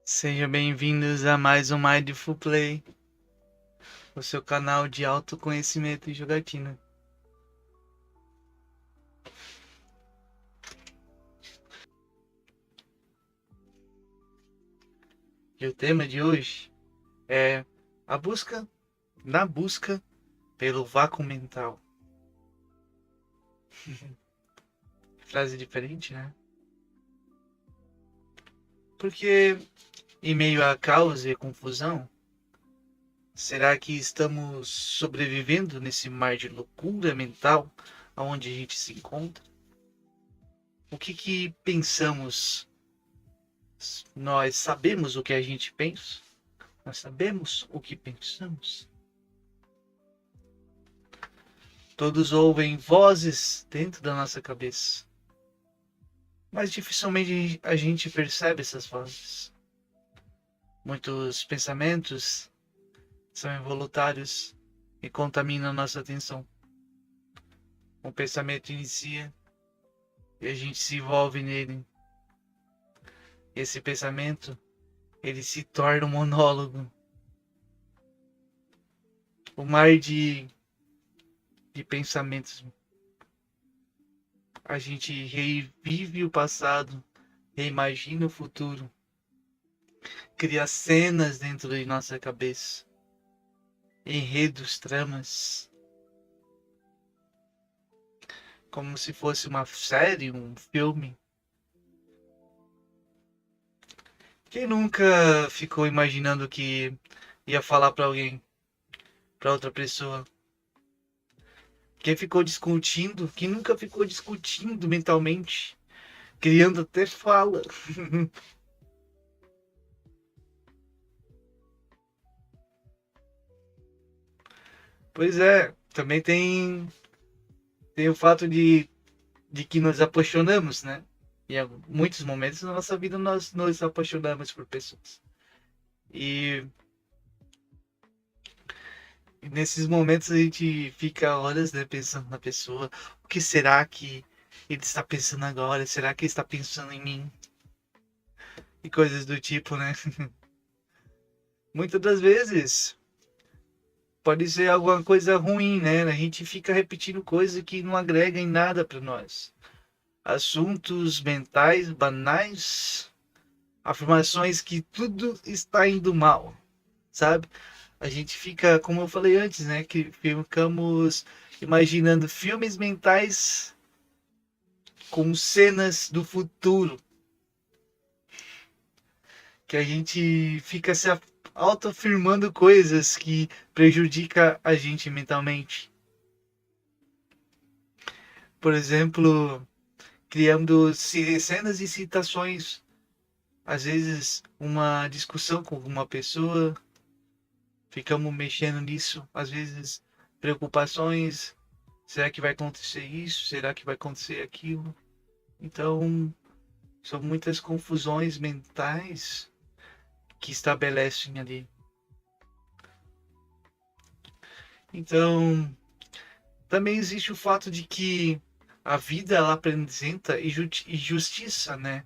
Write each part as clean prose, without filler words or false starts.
Sejam bem-vindos a mais um Mindful Play, o seu canal de autoconhecimento e jogatina. E o tema de hoje é na busca pelo vácuo mental. Frase diferente, né? Porque em meio a caos e confusão, será que estamos sobrevivendo nesse mar de loucura mental aonde a gente se encontra? O que pensamos? Nós sabemos o que a gente pensa? Nós sabemos o que pensamos? Todos ouvem vozes dentro da nossa cabeça, mas dificilmente a gente percebe essas vozes. Muitos pensamentos são involuntários e contaminam nossa atenção. Um pensamento inicia e a gente se envolve nele. Esse pensamento, ele se torna um monólogo. O mar de pensamentos. A gente revive o passado, reimagina o futuro, cria cenas dentro de nossa cabeça, enredos, tramas, como se fosse uma série, um filme. Quem nunca ficou imaginando que ia falar para alguém, para outra pessoa? Quem ficou discutindo, quem nunca ficou discutindo mentalmente, criando até fala. Pois é, também tem o fato de que nos apaixonamos, né? E em muitos momentos na nossa vida nós nos apaixonamos por pessoas. E, e nesses momentos a gente fica horas, né, pensando na pessoa. O que será que ele está pensando agora? Será que ele está pensando em mim? E coisas do tipo, né? Muitas das vezes pode ser alguma coisa ruim, né? A gente fica repetindo coisas que não agregam em nada para nós. Assuntos mentais banais, afirmações que tudo está indo mal, sabe? A gente fica, como eu falei antes, né? Que ficamos imaginando filmes mentais com cenas do futuro, que a gente fica se autoafirmando coisas que prejudicam a gente mentalmente. Por exemplo, criando cenas e citações, às vezes uma discussão com uma pessoa, ficamos mexendo nisso, às vezes preocupações, será que vai acontecer isso? Será que vai acontecer aquilo? Então, são muitas confusões mentais que estabelecem ali. Então, também existe o fato de que a vida ela apresenta injustiça, né?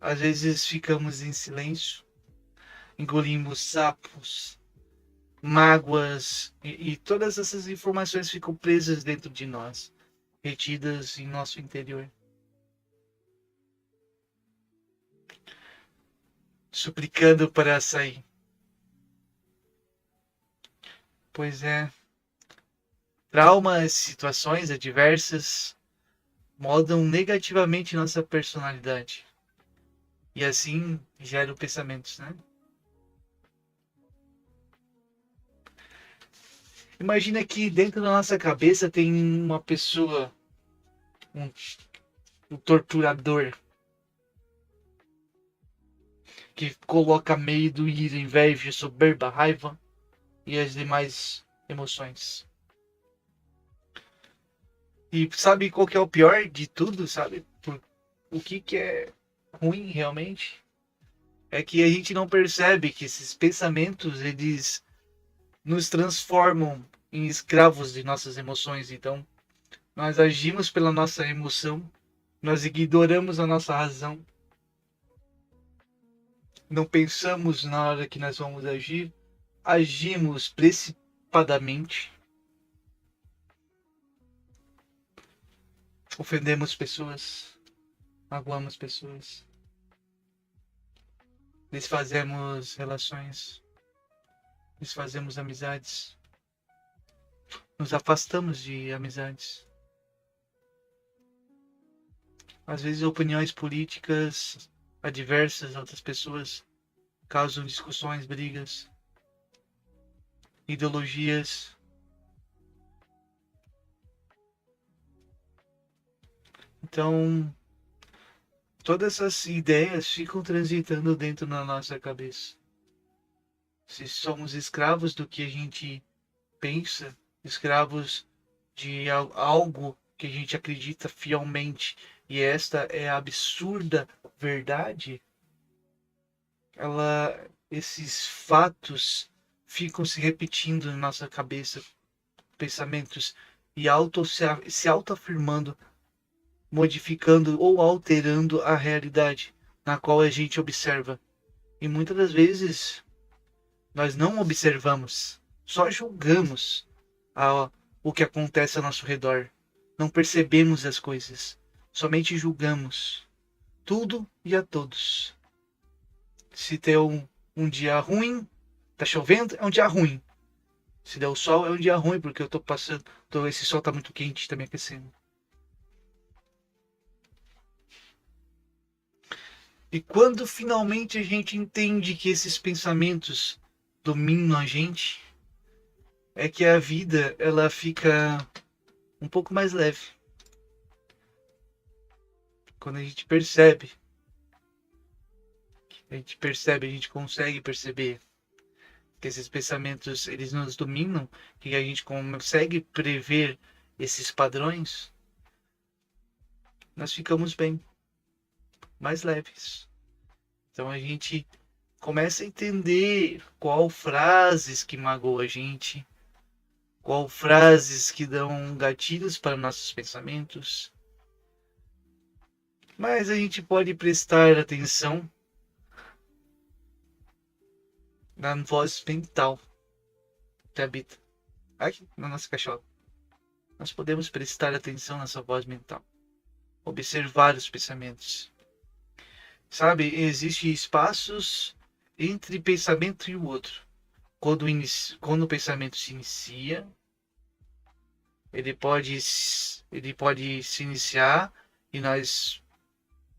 Às vezes ficamos em silêncio, engolimos sapos, mágoas e todas essas informações ficam presas dentro de nós, retidas em nosso interior. Suplicando para sair. Pois é, traumas, situações adversas moldam negativamente nossa personalidade. E assim geram pensamentos, né? Imagina que dentro da nossa cabeça tem uma pessoa, um, um torturador, que coloca medo, ira, inveja, soberba, raiva e as demais emoções. E sabe qual que é o pior de tudo, sabe? O que é ruim realmente? É que a gente não percebe que esses pensamentos, eles nos transformam em escravos de nossas emoções. Então, nós agimos pela nossa emoção, nós ignoramos a nossa razão. não pensamos na hora que nós vamos agir, agimos precipitadamente, ofendemos pessoas, magoamos pessoas, desfazemos relações, desfazemos amizades, nos afastamos de amizades. Às vezes opiniões políticas adversas a outras pessoas causam discussões, brigas, ideologias. Então, todas essas ideias ficam transitando dentro da nossa cabeça. Se somos escravos do que a gente pensa, escravos de algo que a gente acredita fielmente, e esta é a absurda verdade, esses fatos ficam se repetindo na nossa cabeça, pensamentos, e se autoafirmando, modificando ou alterando a realidade na qual a gente observa. E muitas das vezes nós não observamos, só julgamos o que acontece ao nosso redor. Não percebemos as coisas, somente julgamos tudo e a todos. Se der um dia ruim, tá chovendo, é um dia ruim. Se der o sol, é um dia ruim, porque eu tô passando, esse sol tá muito quente, tá me aquecendo. E quando finalmente a gente entende que esses pensamentos dominam a gente, é que a vida ela fica um pouco mais leve. Quando a gente consegue perceber que esses pensamentos eles nos dominam, que a gente consegue prever esses padrões, nós ficamos bem, mais leves. Então a gente começa a entender qual frases que magoam a gente, qual frases que dão gatilhos para nossos pensamentos. Mas a gente pode prestar atenção na voz mental que habita aqui na nossa caixola. Nós podemos prestar atenção nessa voz mental, observar os pensamentos. Sabe, existem espaços entre pensamento e o outro. Quando o pensamento se inicia, ele pode se iniciar e nós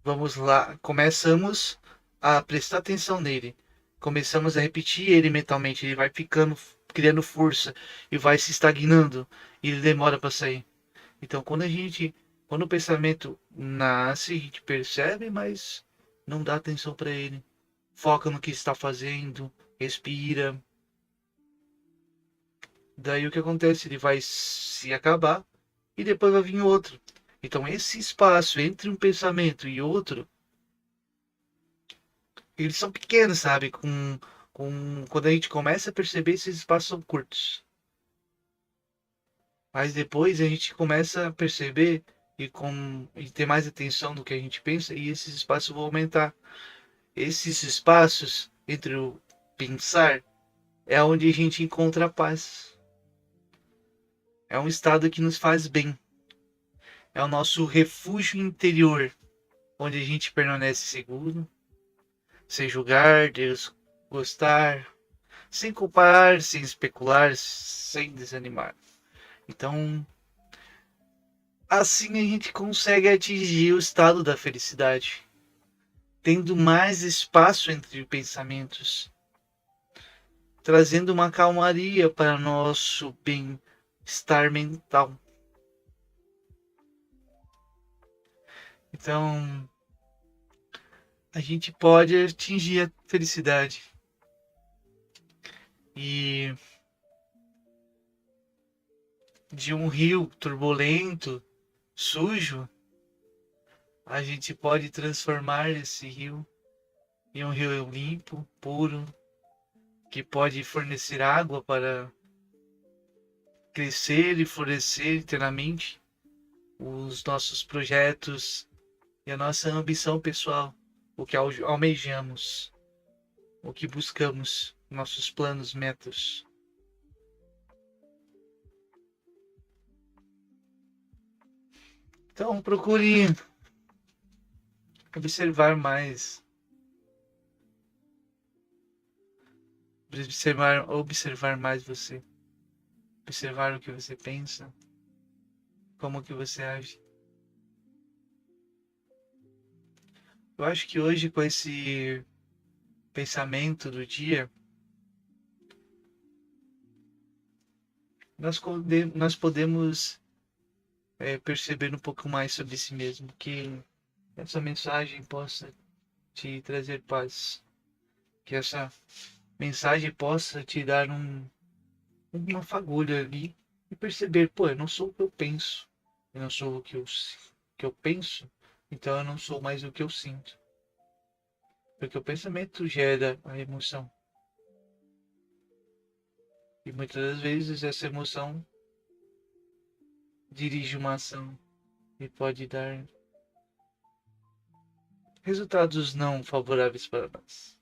vamos lá, começamos a prestar atenção nele. Começamos a repetir ele mentalmente, ele vai ficando, criando força e vai se estagnando e ele demora para sair. Então, quando o pensamento nasce, a gente percebe, mas não dá atenção para ele. Foca no que está fazendo, respira. Daí o que acontece? Ele vai se acabar e depois vai vir outro. Então, esse espaço entre um pensamento e outro, eles são pequenos, sabe? Quando a gente começa a perceber, esses espaços são curtos. Mas depois a gente começa a perceber e ter mais atenção do que a gente pensa, e esses espaços vão aumentar. Esses espaços entre o pensar é onde a gente encontra a paz. É um estado que nos faz bem. É o nosso refúgio interior, onde a gente permanece seguro, sem julgar, desgostar, sem culpar, sem especular, sem desanimar. Então, assim a gente consegue atingir o estado da felicidade, tendo mais espaço entre pensamentos, trazendo uma calmaria para nosso bem-estar mental. Então, a gente pode atingir a felicidade. E de um rio turbulento, sujo, a gente pode transformar esse rio em um rio limpo, puro, que pode fornecer água para crescer e florescer inteiramente os nossos projetos e a nossa ambição pessoal, o que almejamos. o que buscamos, nossos planos, metas. Então procure observar mais, observar mais você, observar o que você pensa, como que você age. Eu acho que hoje, com esse pensamento do dia, nós podemos perceber um pouco mais sobre si mesmo, que essa mensagem possa te trazer paz, que essa mensagem possa te dar uma fagulha ali e perceber, pô, eu não sou o que eu penso, eu não sou o que eu penso, então eu não sou mais o que eu sinto. Porque o pensamento gera a emoção. E muitas das vezes essa emoção dirige uma ação e pode dar resultados não favoráveis para nós.